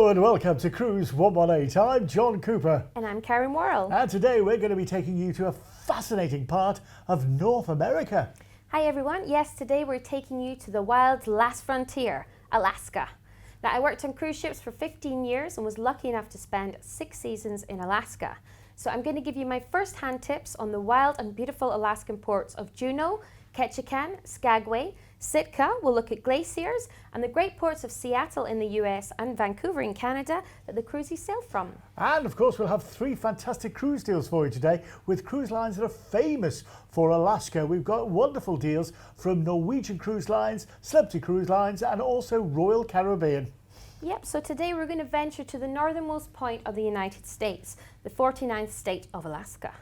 Hello and welcome to Cruise 118. I'm John Cooper. And I'm Karen Worrall. And today we're going to be taking you to a fascinating part of North America. Hi everyone. Yes, today we're taking you to the wild's last frontier, Alaska. Now, I worked on cruise ships for 15 years and was lucky enough to spend 6 seasons in Alaska. So I'm going to give you my first-hand tips on the wild and beautiful Alaskan ports of Juneau, Ketchikan, Skagway, Sitka. We'll look at glaciers and the great ports of Seattle in the US and Vancouver in Canada that the cruises sail from. And of course we'll have 3 fantastic cruise deals for you today with cruise lines that are famous for Alaska. We've got wonderful deals from Norwegian Cruise Lines, Celebrity Cruise Lines and also Royal Caribbean. Yep, so today we're going to venture to the northernmost point of the United States, the 49th state of Alaska.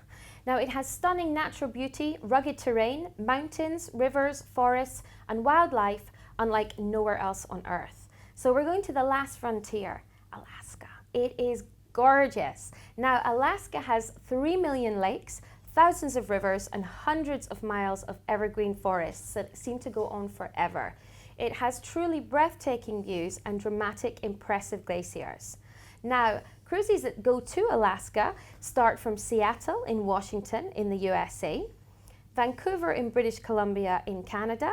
Now, it has stunning natural beauty, rugged terrain, mountains, rivers, forests, and wildlife unlike nowhere else on Earth. So we're going to the last frontier, Alaska. It is gorgeous. Now, Alaska has 3 million lakes, thousands of rivers, and hundreds of miles of evergreen forests that seem to go on forever. It has truly breathtaking views and dramatic, impressive glaciers. Now, cruises that go to Alaska start from Seattle in Washington in the USA, Vancouver in British Columbia in Canada,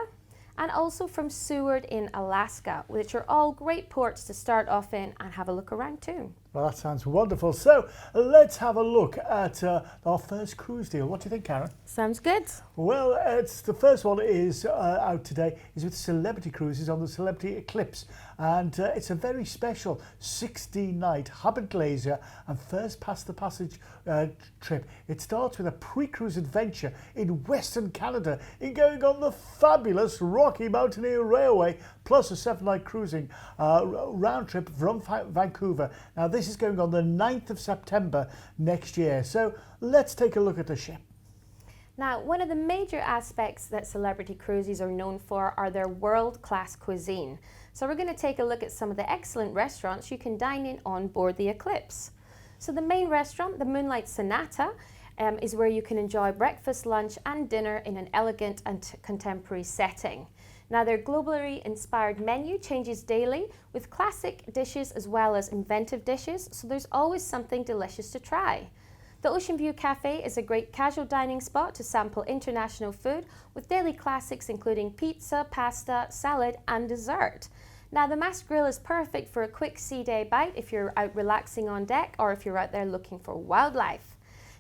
and also from Seward in Alaska, which are all great ports to start off in and have a look around too. Well, that sounds wonderful. So let's have a look at our first cruise deal. What do you think, Karen? Sounds good. Well, it's the first one is out today is with Celebrity Cruises on the Celebrity Eclipse, and it's a very special 16-night hub and glacier and first past the passage trip. It starts with a pre-cruise adventure in Western Canada in going on the fabulous Rocky Mountaineer Railway, plus a 7-night cruising round trip from Vancouver. Now, this is going on the 9th of September next year. So let's take a look at the ship. Now, one of the major aspects that Celebrity Cruises are known for are their world-class cuisine. So we're going to take a look at some of the excellent restaurants you can dine in on board the Eclipse. So the main restaurant, the Moonlight Sonata, is where you can enjoy breakfast, lunch and dinner in an elegant and contemporary setting. Now, their globally inspired menu changes daily with classic dishes as well as inventive dishes, so there's always something delicious to try. The Ocean View Cafe is a great casual dining spot to sample international food with daily classics including pizza, pasta, salad and dessert. Now, the Mast Grill is perfect for a quick sea day bite if you're out relaxing on deck or if you're out there looking for wildlife.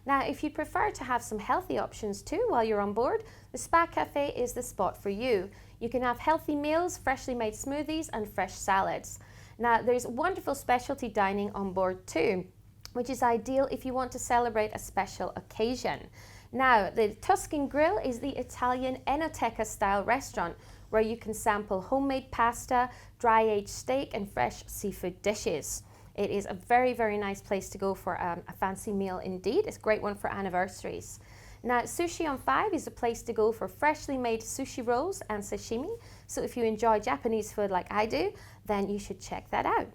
Now, if you prefer to have some healthy options too while you're on board, the Spa Cafe is the spot for you. You can have healthy meals, freshly made smoothies and fresh salads. Now, there's wonderful specialty dining on board too, which is ideal if you want to celebrate a special occasion. Now, the Tuscan Grill is the Italian Enoteca style restaurant where you can sample homemade pasta, dry aged steak and fresh seafood dishes. It is a very, very nice place to go for a fancy meal indeed. It's a great one for anniversaries. Now, Sushi on 5 is a place to go for freshly made sushi rolls and sashimi. So if you enjoy Japanese food like I do, then you should check that out.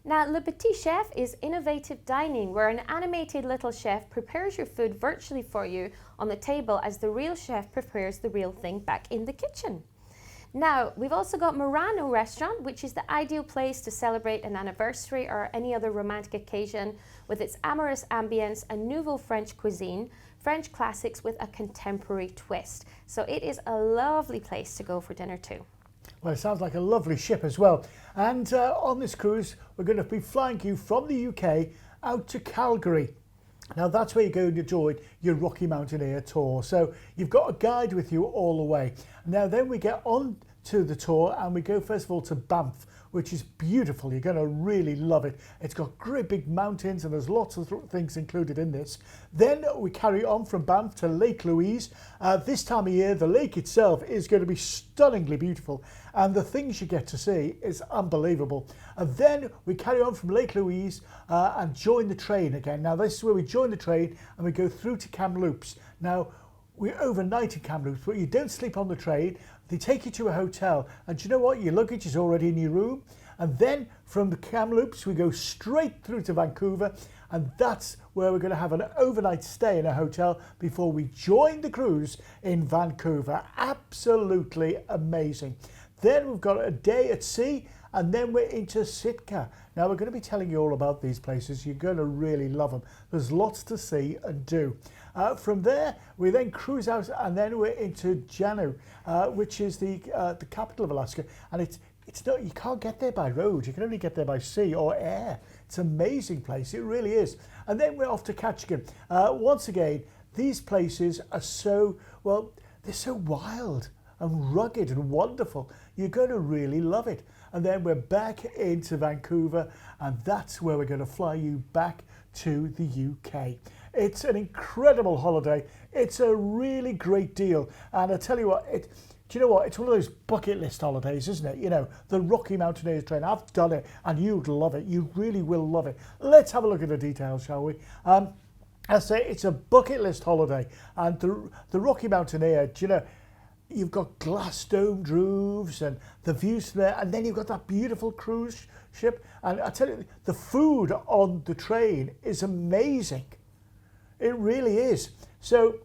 Now, Le Petit Chef is innovative dining where an animated little chef prepares your food virtually for you on the table as the real chef prepares the real thing back in the kitchen. Now, we've also got Murano Restaurant, which is the ideal place to celebrate an anniversary or any other romantic occasion with its amorous ambience and nouveau French cuisine, French classics with a contemporary twist. So it is a lovely place to go for dinner too. Well, it sounds like a lovely ship as well. And on this cruise, we're going to be flying you from the UK out to Calgary. Now, that's where you're going to join your Rocky Mountaineer tour. So you've got a guide with you all the way. Now, then we get on to the tour and we go first of all to Banff, which is beautiful. You're going to really love it. It's got great big mountains and there's lots of things included in this. Then we carry on from Banff to Lake Louise. This time of year, the lake itself is going to be stunningly beautiful and the things you get to see is unbelievable. And then we carry on from Lake Louise and join the train again. Now, this is where we join the train and we go through to Kamloops. Now, we overnight in Kamloops, but you don't sleep on the train. They take you to a hotel, and you know what? Your luggage is already in your room. And then from the Kamloops, we go straight through to Vancouver, and that's where we're going to have an overnight stay in a hotel before we join the cruise in Vancouver. Absolutely amazing. Then we've got a day at sea, and then we're into Sitka. Now we're going to be telling you all about these places. You're going to really love them. There's lots to see and do. From there, we then cruise out, and then we're into Juneau, which is the capital of Alaska, and it's not, you can't get there by road. You can only get there by sea or air. It's an amazing place. It really is. And then we're off to Ketchikan. Once again, these places are so, well, they're so wild and rugged and wonderful. You're going to really love it. And then we're back into Vancouver, and that's where we're going to fly you back to the UK. It's an incredible holiday. It's a really great deal. And I tell you what, do you know what? It's one of those bucket list holidays, isn't it? You know, the Rocky Mountaineers train. I've done it, and you'd love it. You really will love it. Let's have a look at the details, shall we? I say it's a bucket list holiday, and the Rocky Mountaineer, do you know, you've got glass domed roofs and the views there, and then you've got that beautiful cruise ship. And I tell you, the food on the train is amazing. It really is. So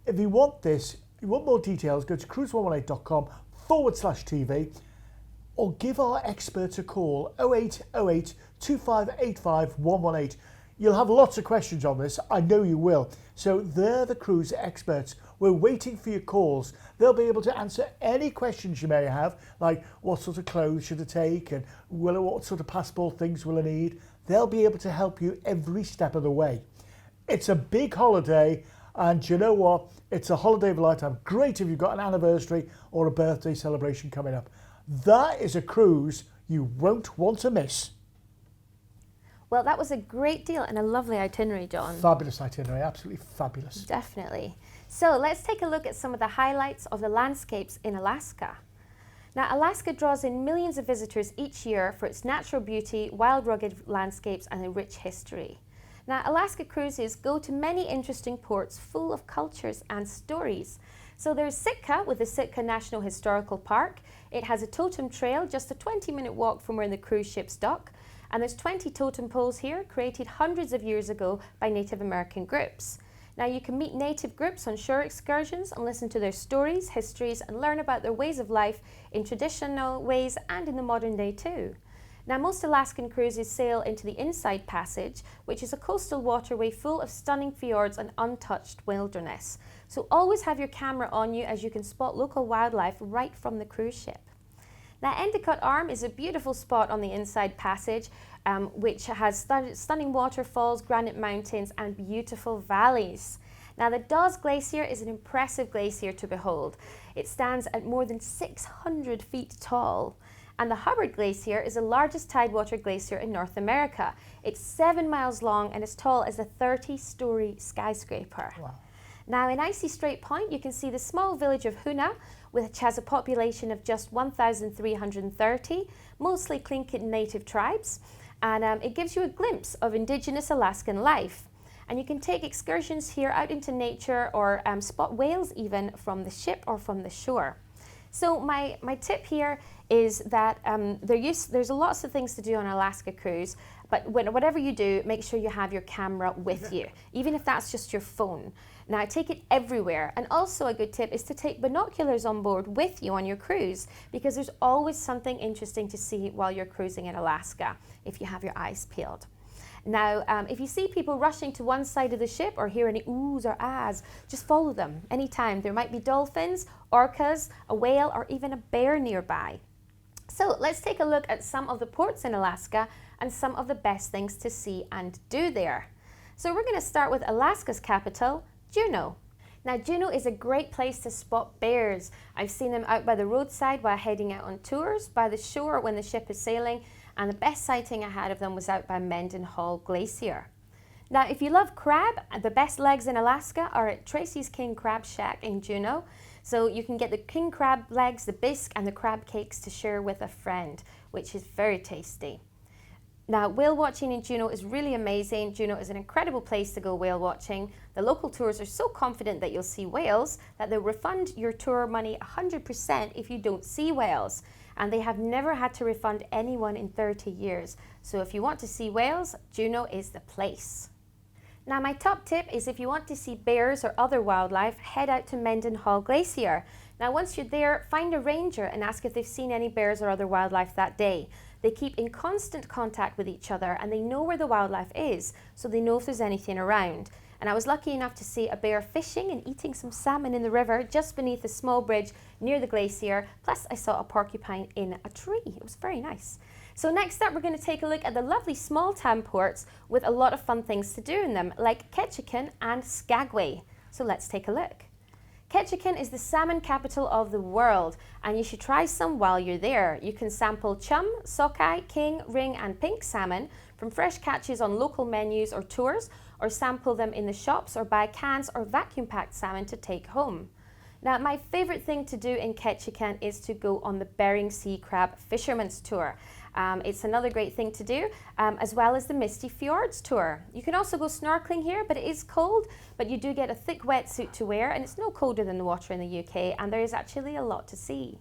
if you want this, you want more details, go to cruise118.com/TV, or give our experts a call, 0808 2585 118. You'll have lots of questions on this, I know you will. So they're the cruise experts. We're waiting for your calls. They'll be able to answer any questions you may have, like what sort of clothes should I take, and what sort of passport things will I need. They'll be able to help you every step of the way. It's a big holiday, and you know what? It's a holiday of a lifetime. Great if you've got an anniversary or a birthday celebration coming up. That is a cruise you won't want to miss. Well, that was a great deal and a lovely itinerary, John. Fabulous itinerary, absolutely fabulous. Definitely. So let's take a look at some of the highlights of the landscapes in Alaska. Now, Alaska draws in millions of visitors each year for its natural beauty, wild rugged landscapes, and a rich history. Now, Alaska cruises go to many interesting ports full of cultures and stories. So there's Sitka with the Sitka National Historical Park. It has a totem trail, just a 20-minute walk from where the cruise ships dock. And there's 20 totem poles here, created hundreds of years ago by Native American groups. Now you can meet native groups on shore excursions and listen to their stories, histories, and learn about their ways of life in traditional ways and in the modern day too. Now most Alaskan cruises sail into the Inside Passage, which is a coastal waterway full of stunning fjords and untouched wilderness. So always have your camera on you, as you can spot local wildlife right from the cruise ship. Now, Endicott Arm is a beautiful spot on the Inside Passage, which has stunning waterfalls, granite mountains, and beautiful valleys. Now, the Dawes Glacier is an impressive glacier to behold. It stands at more than 600 feet tall. And the Hubbard Glacier is the largest tidewater glacier in North America. It's 7 miles long and as tall as a 30-story skyscraper. Wow. Now, in Icy Strait Point, you can see the small village of Hoonah, which has a population of just 1,330, mostly Tlingit native tribes, and it gives you a glimpse of Indigenous Alaskan life. And you can take excursions here out into nature, or spot whales even from the ship or from the shore. So my tip here is that there's lots of things to do on an Alaska cruise, but whatever you do, make sure you have your camera with you, even if that's just your phone. Now, take it everywhere. And also a good tip is to take binoculars on board with you on your cruise, because there's always something interesting to see while you're cruising in Alaska, if you have your eyes peeled. Now, if you see people rushing to one side of the ship or hear any oohs or ahs, just follow them anytime. There might be dolphins, orcas, a whale, or even a bear nearby. So let's take a look at some of the ports in Alaska and some of the best things to see and do there. So we're going to start with Alaska's capital, Juneau. Now, Juneau is a great place to spot bears. I've seen them out by the roadside while heading out on tours, by the shore when the ship is sailing, and the best sighting I had of them was out by Mendenhall Glacier. Now, if you love crab, the best legs in Alaska are at Tracy's King Crab Shack in Juneau. So you can get the king crab legs, the bisque, and the crab cakes to share with a friend, which is very tasty. Now, whale watching in Juneau is really amazing. Juneau is an incredible place to go whale watching. The local tours are so confident that you'll see whales that they'll refund your tour money 100% if you don't see whales. And they have never had to refund anyone in 30 years. So if you want to see whales, Juneau is the place. Now, my top tip is if you want to see bears or other wildlife, head out to Mendenhall Glacier. Now, once you're there, find a ranger and ask if they've seen any bears or other wildlife that day. They keep in constant contact with each other and they know where the wildlife is, so they know if there's anything around. And I was lucky enough to see a bear fishing and eating some salmon in the river just beneath a small bridge near the glacier. Plus, I saw a porcupine in a tree. It was very nice. So next up, we're going to take a look at the lovely small town ports with a lot of fun things to do in them, like Ketchikan and Skagway. So let's take a look. Ketchikan is the salmon capital of the world, and you should try some while you're there. You can sample chum, sockeye, king, ring and pink salmon from fresh catches on local menus or tours, or sample them in the shops or buy cans or vacuum-packed salmon to take home. Now, my favourite thing to do in Ketchikan is to go on the Bering Sea Crab Fisherman's Tour. It's another great thing to do, as well as the Misty Fjords Tour. You can also go snorkeling here, but it is cold, but you do get a thick wetsuit to wear, and it's no colder than the water in the UK, and there is actually a lot to see.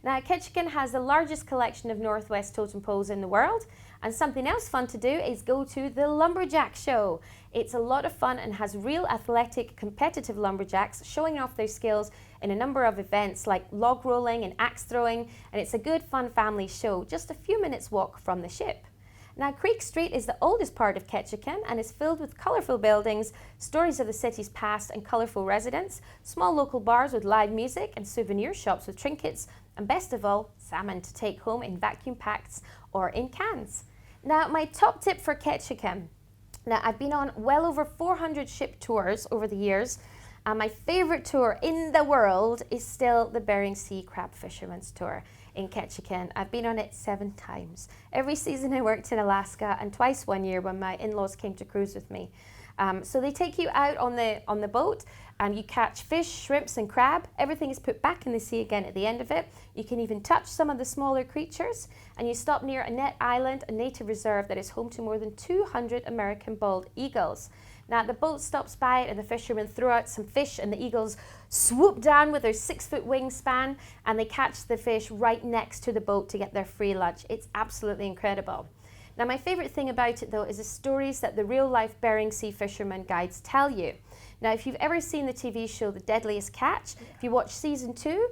Now, Ketchikan has the largest collection of Northwest totem poles in the world, and something else fun to do is go to the Lumberjack Show. It's a lot of fun and has real athletic, competitive lumberjacks showing off their skills in a number of events like log rolling and axe throwing, and it's a good fun family show, just a few minutes walk from the ship. Now, Creek Street is the oldest part of Ketchikan and is filled with colourful buildings, stories of the city's past and colourful residents, small local bars with live music and souvenir shops with trinkets, and best of all, salmon to take home in vacuum packs or in cans. Now, my top tip for Ketchikan. Now, I've been on well over 400 ship tours over the years, and my favourite tour in the world is still the Bering Sea Crab Fisherman's Tour in Ketchikan. I've been on it 7 times. Every season I worked in Alaska, and twice one year when my in-laws came to cruise with me. So they take you out on the boat, and you catch fish, shrimps and crab. Everything is put back in the sea again at the end of it. You can even touch some of the smaller creatures, and you stop near Annette Island, a native reserve that is home to more than 200 American bald eagles. Now, the boat stops by and the fishermen throw out some fish, and the eagles swoop down with their 6-foot wingspan, and they catch the fish right next to the boat to get their free lunch. It's absolutely incredible. Now, my favourite thing about it though is the stories that the real-life Bering Sea fishermen guides tell you. Now, if you've ever seen the TV show The Deadliest Catch, if you watch season 2,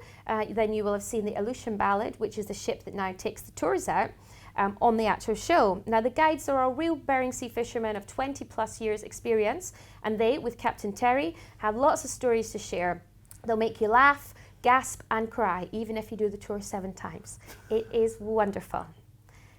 then you will have seen the Aleutian Ballad, which is the ship that now takes the tours out on the actual show. Now, the guides are all real Bering Sea fishermen of 20 plus years experience, and they, with Captain Terry, have lots of stories to share. They'll make you laugh, gasp and cry, even if you do the tour 7 times. It is wonderful.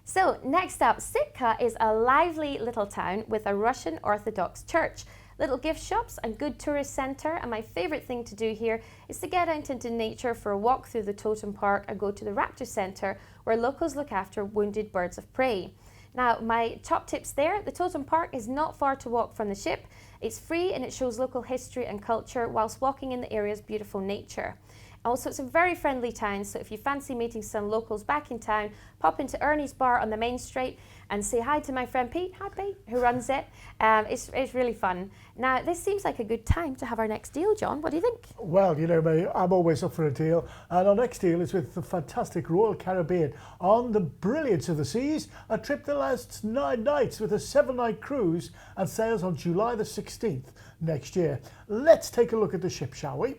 So next up, Sitka is a lively little town with a Russian Orthodox church, little gift shops and good tourist centre, and my favourite thing to do here is to get out into nature for a walk through the totem park and go to the raptor centre where locals look after wounded birds of prey. Now, my top tips there, the totem park is not far to walk from the ship. It's free and it shows local history and culture whilst walking in the area's beautiful nature. Also, it's a very friendly town, so if you fancy meeting some locals back in town, pop into Ernie's Bar on the main street and say hi to my friend Pete, hi Pete, who runs it. It's really fun. Now, this seems like a good time to have our next deal, John. What do you think? Well, you know me, I'm always up for a deal. And our next deal is with the fantastic Royal Caribbean on the brilliance of the seas, a trip that lasts 9 nights with a 7-night cruise and sails on July the 16th next year. Let's take a look at the ship, shall we?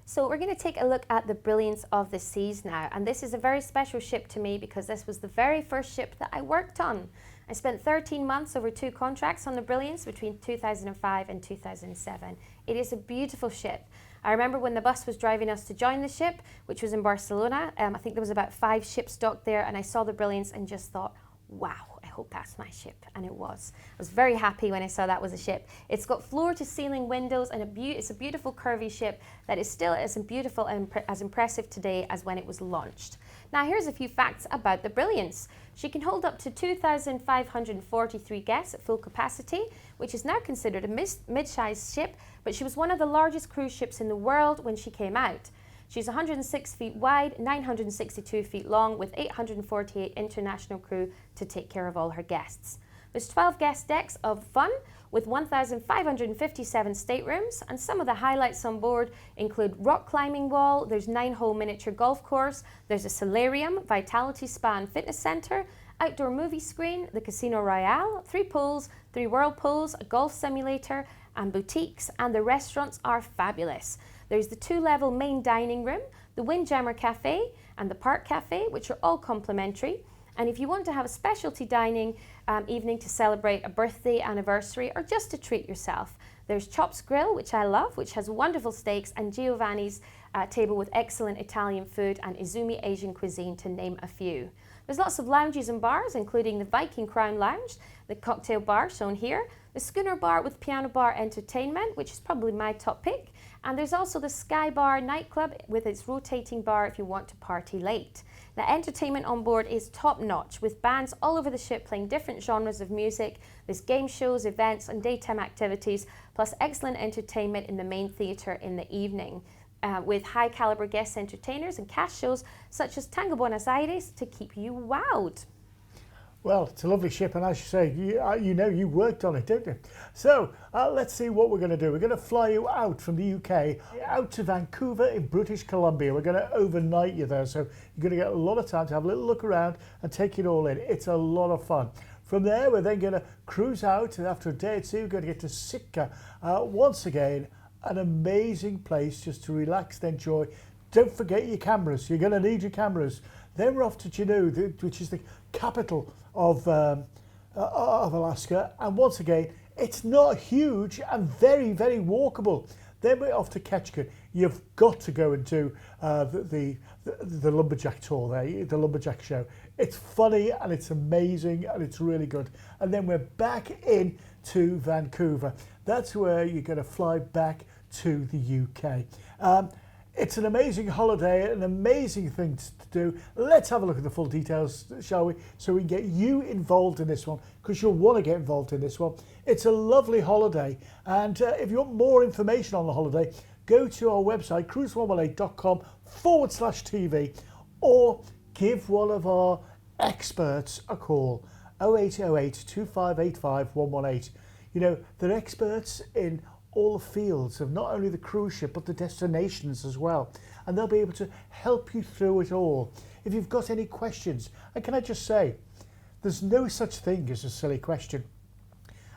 So we're going to take a look at the brilliance of the seas now, and this is a very special ship to me because this was the very first ship that I worked on. I spent 13 months over 2 contracts on the Brilliance between 2005 and 2007. It is a beautiful ship. I remember when the bus was driving us to join the ship, which was in Barcelona, I think there was about 5 ships docked there, and I saw the Brilliance and just thought, wow, I hope that's my ship, and it was. I was very happy when I saw that was a ship. It's got floor-to-ceiling windows, and it's a beautiful curvy ship that is still as beautiful and as impressive today as when it was launched. Now, here's a few facts about the Brilliance. She can hold up to 2,543 guests at full capacity, which is now considered a mid-sized ship, but she was one of the largest cruise ships in the world when she came out. She's 106 feet wide, 962 feet long, with 848 international crew to take care of all her guests. There's 12 guest decks of fun with 1,557 staterooms, and some of the highlights on board include rock climbing wall, there's 9-hole miniature golf course, there's a solarium, vitality spa and fitness centre, outdoor movie screen, the Casino Royale, 3 pools, 3 whirlpools, a golf simulator and boutiques, and the restaurants are fabulous. There's the 2-level main dining room, the Windjammer Cafe and the Park Cafe, which are all complimentary. And if you want to have a specialty dining evening to celebrate a birthday, anniversary, or just to treat yourself, there's Chop's Grill, which I love, which has wonderful steaks, and Giovanni's table with excellent Italian food and Izumi Asian cuisine, to name a few. There's lots of lounges and bars, including the Viking Crown Lounge, the cocktail bar shown here, the Schooner Bar with piano bar entertainment, which is probably my top pick, and there's also the Sky Bar nightclub with its rotating bar if you want to party late. The entertainment on board is top notch, with bands all over the ship playing different genres of music. There's game shows, events and daytime activities, plus excellent entertainment in the main theatre in the evening. With high caliber guest entertainers and cast shows such as Tango Buenos Aires to keep you wowed. Well, it's a lovely ship, and as you say, you know you worked on it, don't you? So let's see what we're going to do. We're going to fly you out from the UK out to Vancouver in British Columbia. We're going to overnight you there, so you're going to get a lot of time to have a little look around and take it all in. It's a lot of fun. From there, we're then going to cruise out, and after a day or two, we're going to get to Sitka once again. An amazing place just to relax and enjoy. Don't forget your cameras. You're going to need your cameras. Then we're off to Juneau, which is the capital of Alaska. And once again, it's not huge and very, very walkable. Then we're off to Ketchikan. You've got to go and do the lumberjack tour there, the lumberjack show. It's funny and it's amazing and it's really good. And then we're back in to Vancouver. That's where you're going to fly back to the UK. It's an amazing holiday, an amazing thing to do. Let's have a look at the full details, shall we? So we can get you involved in this one, because you'll want to get involved in this one. It's a lovely holiday. And if you want more information on the holiday, go to our website, cruise118.com/TV, or give one of our experts a call, 0808 2585 118. You know, they're experts in all the fields of not only the cruise ship but the destinations as well, and they'll be able to help you through it all. If you've got any questions, and can I just say, there's no such thing as a silly question,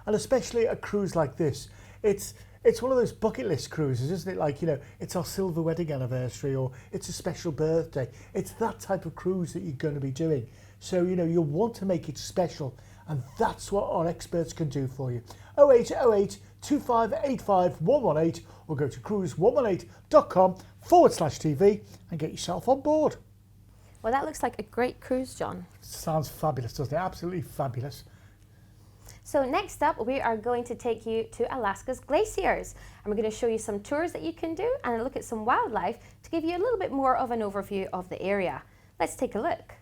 and especially a cruise like this, it's one of those bucket list cruises, isn't it? Like, you know, it's our silver wedding anniversary, or it's a special birthday. It's that type of cruise that you're going to be doing, so you know you'll want to make it special, and that's what our experts can do for you. 0808 2585 118, or go to cruise118.com/TV and get yourself on board. Well, that looks like a great cruise, John. Sounds fabulous, doesn't it? Absolutely fabulous. So next up, we are going to take you to Alaska's glaciers, and we're going to show you some tours that you can do and look at some wildlife to give you a little bit more of an overview of the area. Let's take a look.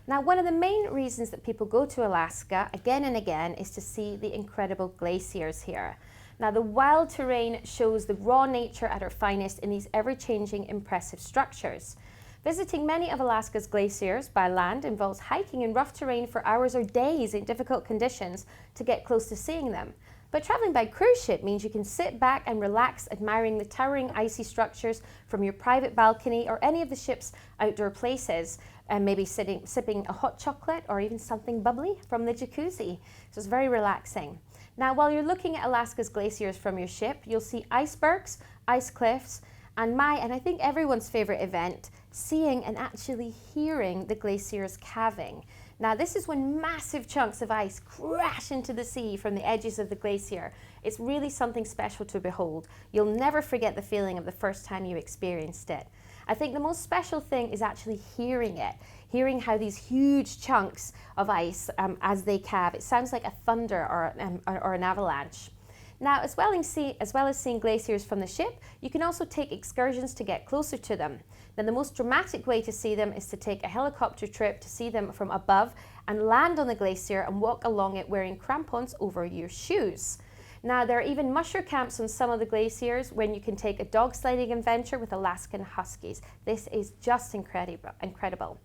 Now, one of the main reasons that people go to Alaska again and again is to see the incredible glaciers here. Now, the wild terrain shows the raw nature at her finest in these ever-changing, impressive structures. Visiting many of Alaska's glaciers by land involves hiking in rough terrain for hours or days in difficult conditions to get close to seeing them. But traveling by cruise ship means you can sit back and relax, admiring the towering icy structures from your private balcony or any of the ship's outdoor places, and maybe sipping a hot chocolate or even something bubbly from the jacuzzi. So it's very relaxing. Now, while you're looking at Alaska's glaciers from your ship, you'll see icebergs, ice cliffs, and I think everyone's favorite event, seeing and actually hearing the glaciers calving. Now, this is when massive chunks of ice crash into the sea from the edges of the glacier. It's really something special to behold. You'll never forget the feeling of the first time you experienced it. I think the most special thing is actually hearing it, hearing how these huge chunks of ice, as they calve, it sounds like a thunder or an avalanche. Now, as well as seeing glaciers from the ship, you can also take excursions to get closer to them. Now, the most dramatic way to see them is to take a helicopter trip to see them from above and land on the glacier and walk along it wearing crampons over your shoes. Now, there are even musher camps on some of the glaciers when you can take a dog sliding adventure with Alaskan Huskies. This is just incredible.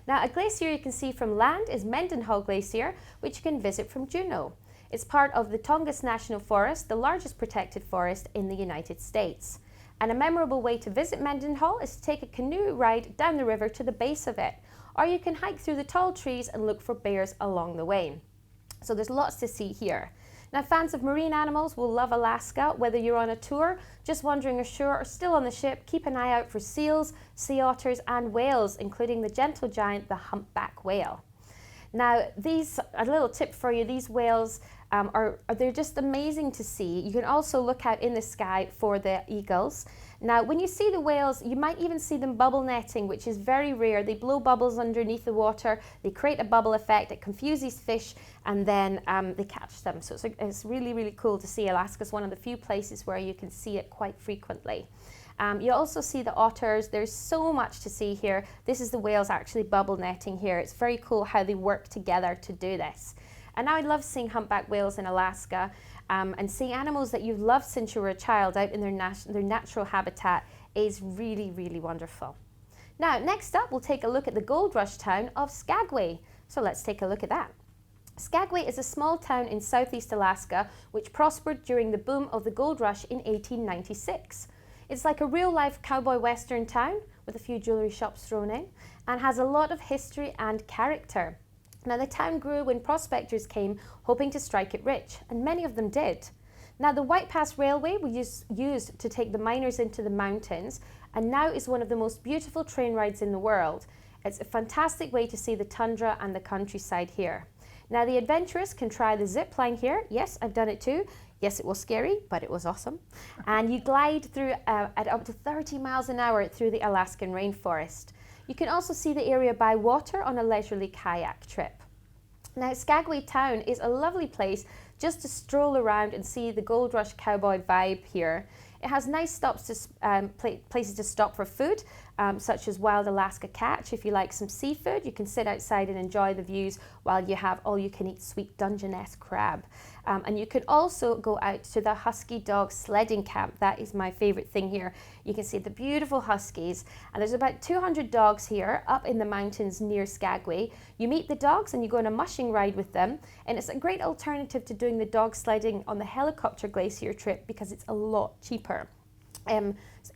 Now, a glacier you can see from land is Mendenhall Glacier, which you can visit from Juneau. It's part of the Tongass National Forest, the largest protected forest in the United States. And a memorable way to visit Mendenhall is to take a canoe ride down the river to the base of it, or you can hike through the tall trees and look for bears along the way. So there's lots to see here. Now, fans of marine animals will love Alaska. Whether you're on a tour, just wandering ashore, or still on the ship, keep an eye out for seals, sea otters, and whales, including the gentle giant, the humpback whale. Now, a little tip for you, these whales they're just amazing to see. You can also look out in the sky for the eagles. Now, when you see the whales, you might even see them bubble netting, which is very rare. They blow bubbles underneath the water, they create a bubble effect, it confuses fish, and then they catch them. So it's really, really cool to see. Alaska's one of the few places where you can see it quite frequently. You also see the otters. There's so much to see here. This is the whales actually bubble netting here. It's very cool how they work together to do this. And I love seeing humpback whales in Alaska and seeing animals that you've loved since you were a child out in their natural habitat is really, really wonderful. Now, next up, we'll take a look at the gold rush town of Skagway. So let's take a look at that. Skagway is a small town in southeast Alaska which prospered during the boom of the gold rush in 1896. It's like a real-life cowboy western town with a few jewelry shops thrown in and has a lot of history and character. Now, the town grew when prospectors came hoping to strike it rich, and many of them did. Now, the White Pass Railway was used to take the miners into the mountains, and now is one of the most beautiful train rides in the world. It's a fantastic way to see the tundra and the countryside here. Now, the adventurous can try the zip line here. Yes, I've done it too. Yes, it was scary, but it was awesome. And you glide through at up to 30 miles an hour through the Alaskan rainforest. You can also see the area by water on a leisurely kayak trip. Now, Skagway town is a lovely place just to stroll around and see the gold rush cowboy vibe here. It has nice stops to places to stop for food, such as wild Alaska catch. If you like some seafood, you can sit outside and enjoy the views while you have all-you-can-eat sweet Dungeness crab. And you could also go out to the Husky Dog sledding camp. That is my favorite thing here. You can see the beautiful huskies, and there's about 200 dogs here up in the mountains near Skagway. You meet the dogs and you go on a mushing ride with them, and it's a great alternative to doing the dog sledding on the helicopter glacier trip because it's a lot cheaper.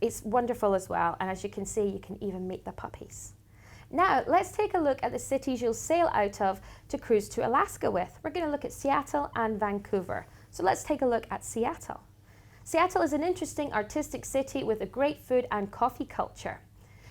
It's wonderful as well, and as you can see, you can even meet the puppies. Now, let's take a look at the cities you'll sail out of to cruise to Alaska with. We're going to look at Seattle and Vancouver. So let's take a look at Seattle. Seattle is an interesting artistic city with a great food and coffee culture.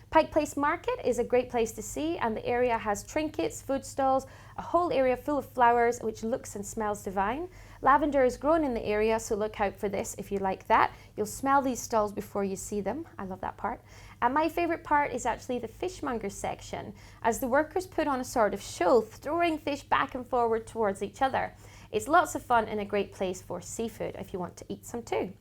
Pike Place Market is a great place to see, and the area has trinkets, food stalls, a whole area full of flowers which looks and smells divine. Lavender is grown in the area, so look out for this if you like that. You'll smell these stalls before you see them. I love that part. And my favourite part is actually the fishmonger section, as the workers put on a sort of show, throwing fish back and forward towards each other. It's lots of fun and a great place for seafood if you want to eat some too.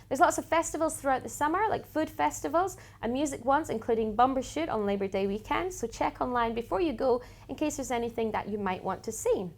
There's lots of festivals throughout the summer, like food festivals and music ones, including Bumbershoot on Labor Day weekend, so check online before you go in case there's anything that you might want to see.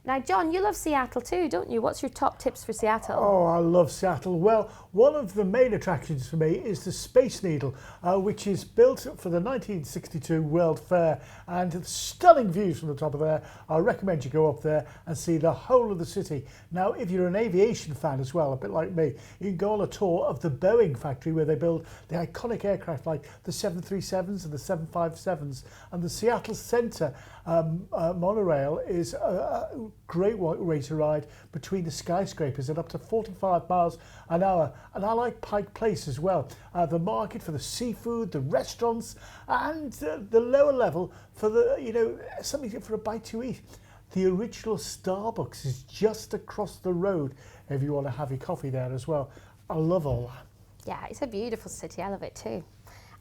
Now, John, you love Seattle too, don't you? What's your top tips for Seattle? Oh, I love Seattle. Well, one of the main attractions for me is the Space Needle, which is built for the 1962 World Fair, and stunning views from the top of there. I recommend you go up there and see the whole of the city. Now, if you're an aviation fan as well, a bit like me, you can go on a tour of the Boeing factory where they build the iconic aircraft like the 737s and the 757s, and the Seattle Center monorail is a great way to ride between the skyscrapers at up to 45 miles an hour. And I like Pike Place as well. The market for the seafood, the restaurants, and the lower level for the, something for a bite to eat. The original Starbucks is just across the road if you want to have your coffee there as well. I love all that. Yeah, it's a beautiful city. I love it too.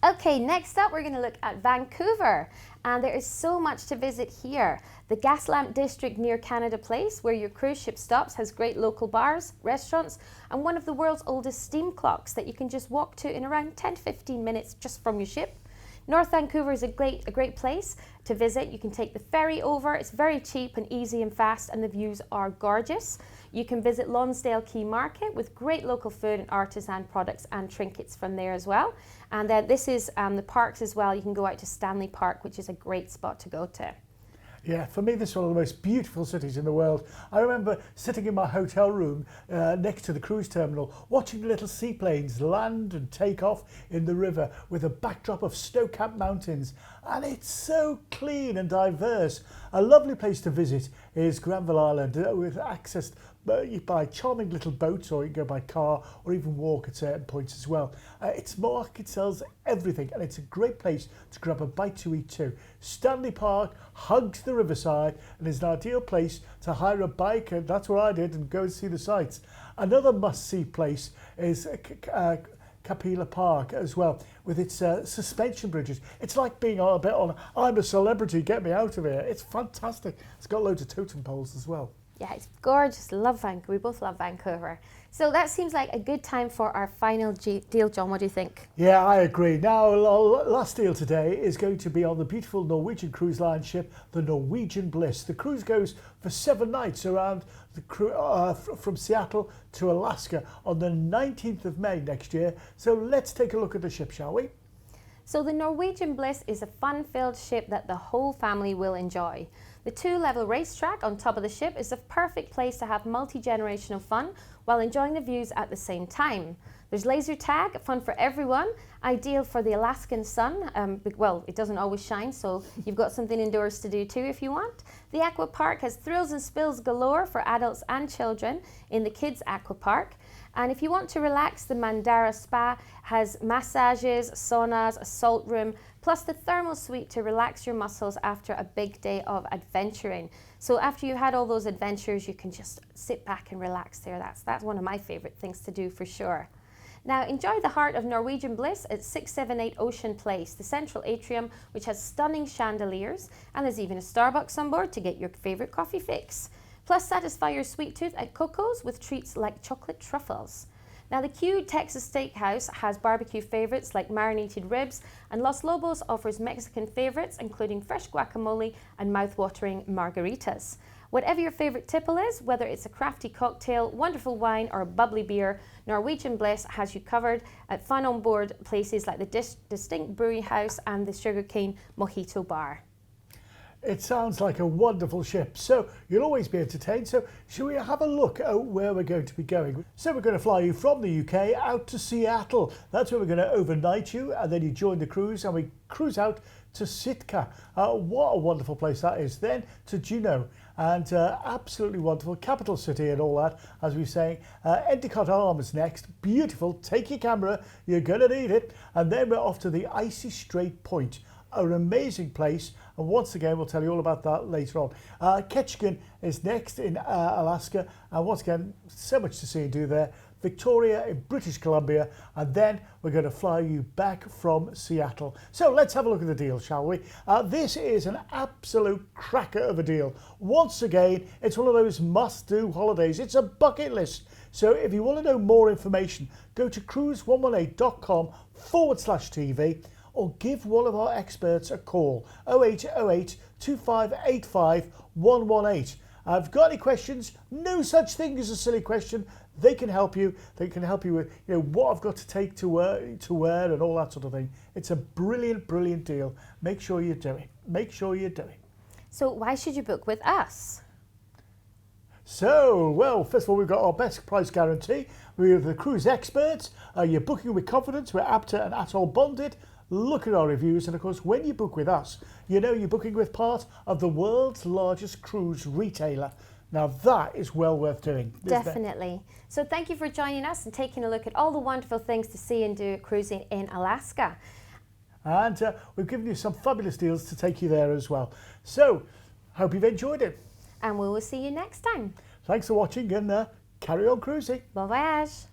Okay, next up we're going to look at Vancouver, and there is so much to visit here. The Gaslamp District near Canada Place, where your cruise ship stops, has great local bars, restaurants, and one of the world's oldest steam clocks that you can just walk to in around 10-15 minutes just from your ship. North Vancouver is a great place to visit. You can take the ferry over. It's very cheap and easy and fast, and the views are gorgeous. You can visit Lonsdale Quay Market with great local food and artisan products and trinkets from there as well. And then this is the parks as well. You can go out to Stanley Park, which is a great spot to go to. Yeah, for me, this is one of the most beautiful cities in the world. I remember sitting in my hotel room next to the cruise terminal, watching the little seaplanes land and take off in the river with a backdrop of snow-capped mountains. And it's so clean and diverse. A lovely place to visit is Granville Island with access you buy charming little boats, or you can go by car or even walk at certain points as well. Its market sells everything, and it's a great place to grab a bite to eat too. Stanley Park hugs the riverside and is an ideal place to hire a bike, and that's what I did, and go and see the sights. Another must-see place is Capella Park as well, with its suspension bridges. It's like being on a bit on I'm a Celebrity, get me out of here. It's fantastic. It's got loads of totem poles as well. Yeah, it's gorgeous. Love Vancouver. We both love Vancouver. So that seems like a good time for our final deal, John. What do you think? Yeah, I agree. Now, last deal today is going to be on the beautiful Norwegian cruise line ship, the Norwegian Bliss. The cruise goes for 7 nights around from Seattle to Alaska on the 19th of May next year. So let's take a look at the ship, shall we? So the Norwegian Bliss is a fun-filled ship that the whole family will enjoy. The 2-level racetrack on top of the ship is a perfect place to have multi-generational fun while enjoying the views at the same time. There's laser tag, fun for everyone, ideal for the Alaskan sun. Well, it doesn't always shine, so you've got something indoors to do too if you want. The aqua park has thrills and spills galore for adults and children in the kids' aqua park. And if you want to relax, the Mandara Spa has massages, saunas, a salt room, plus the thermal suite to relax your muscles after a big day of adventuring. So after you've had all those adventures, you can just sit back and relax there. That's one of my favourite things to do for sure. Now enjoy the heart of Norwegian Bliss at 678 Ocean Place, the central atrium, which has stunning chandeliers, and there's even a Starbucks on board to get your favourite coffee fix. Plus satisfy your sweet tooth at Coco's with treats like chocolate truffles. Now the Q Texas Steakhouse has barbecue favourites like marinated ribs, and Los Lobos offers Mexican favourites including fresh guacamole and mouth-watering margaritas. Whatever your favourite tipple is, whether it's a crafty cocktail, wonderful wine or a bubbly beer, Norwegian Bliss has you covered at fun on board places like the Distinct Brewery House and the Sugarcane Mojito Bar. It sounds like a wonderful ship, so you'll always be entertained. So shall we have a look at where we're going to be going? So we're going to fly you from the UK out to Seattle. That's where we're going to overnight you, and then you join the cruise and we cruise out to Sitka. What a wonderful place that is. Then to Juneau, and absolutely wonderful, capital city and all that, as we say. Endicott Arms next, beautiful. Take your camera, you're going to need it. And then we're off to the Icy Strait Point, an amazing place, and once again we'll tell you all about that later on. Ketchikan is next in Alaska, and once again so much to see and do there. Victoria in British Columbia, and then we're going to fly you back from Seattle. So let's have a look at the deal, shall we? This is an absolute cracker of a deal. Once again, it's one of those must-do holidays. It's a bucket list. So if you want to know more information, go to cruise118.com/TV, or give one of our experts a call, 0808 2585 118. If you've got any questions, no such thing as a silly question. They can help you. They can help you with what I've got to take to wear and all that sort of thing. It's a brilliant, brilliant deal. Make sure you do it. Make sure you do it. So why should you book with us? So, well, first of all, we've got our best price guarantee. We're the cruise experts. You're booking with confidence. We're APTA and ATOL bonded. Look at our reviews, and of course when you book with us, you know you're booking with part of the world's largest cruise retailer. Now that is well worth doing. Definitely. So thank you for joining us and taking a look at all the wonderful things to see and do cruising in Alaska. And we've given you some fabulous deals to take you there as well. So hope you've enjoyed it. And we will see you next time. Thanks for watching, and carry on cruising. Bon voyage.